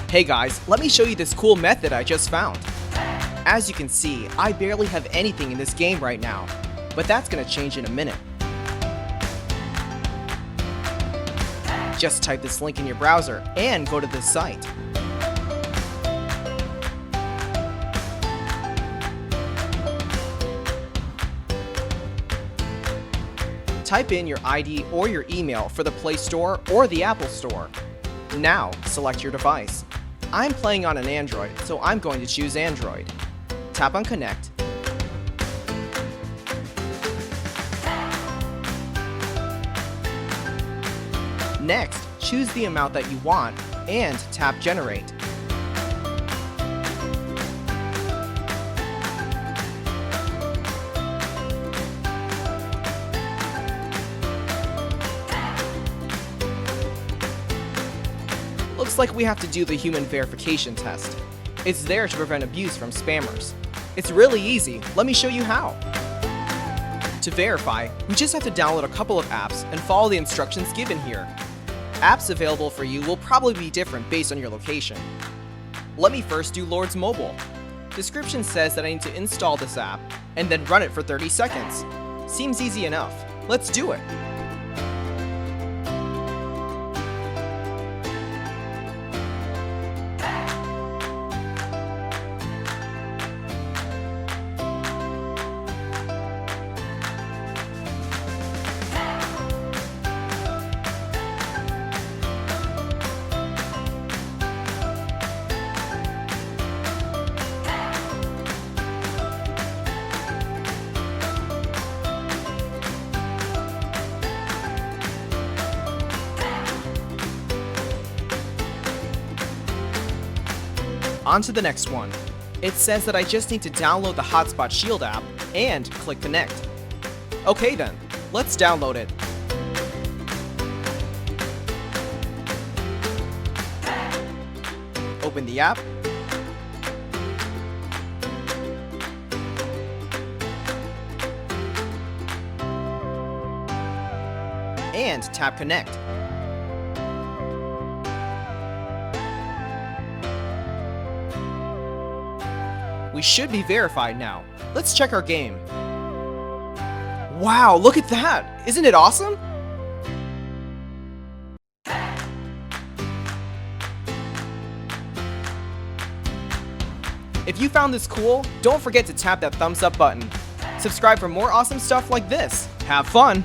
Hey guys, let me show you this cool method I just found. As you can see, I barely have anything in this game right now, but that's gonna change in a minute. Just type this link in your browser and go to this site. Type in your ID or your email for the Play Store or the Apple Store. Now, select your device. I'm playing on an Android, so I'm going to choose Android. Tap on Connect. Next, choose the amount that you want and tap Generate. Looks like we have to do the human verification test. It's there to prevent abuse from spammers. It's really easy, let me show you how. To verify, we just have to download a couple of apps and follow the instructions given here. Apps available for you will probably be different based on your location. Let me first do Lord's Mobile. Description says that I need to install this app and then run it for 30 seconds. Seems easy enough. Let's do it. On to the next one. It says that I just need to download the Hotspot Shield app and click Connect. Okay then, let's download it. Open the app. And tap Connect. We should be verified now. Let's check our game. Wow, look at that! Isn't it awesome? If you found this cool, don't forget to tap that thumbs up button. Subscribe for more awesome stuff like this. Have fun!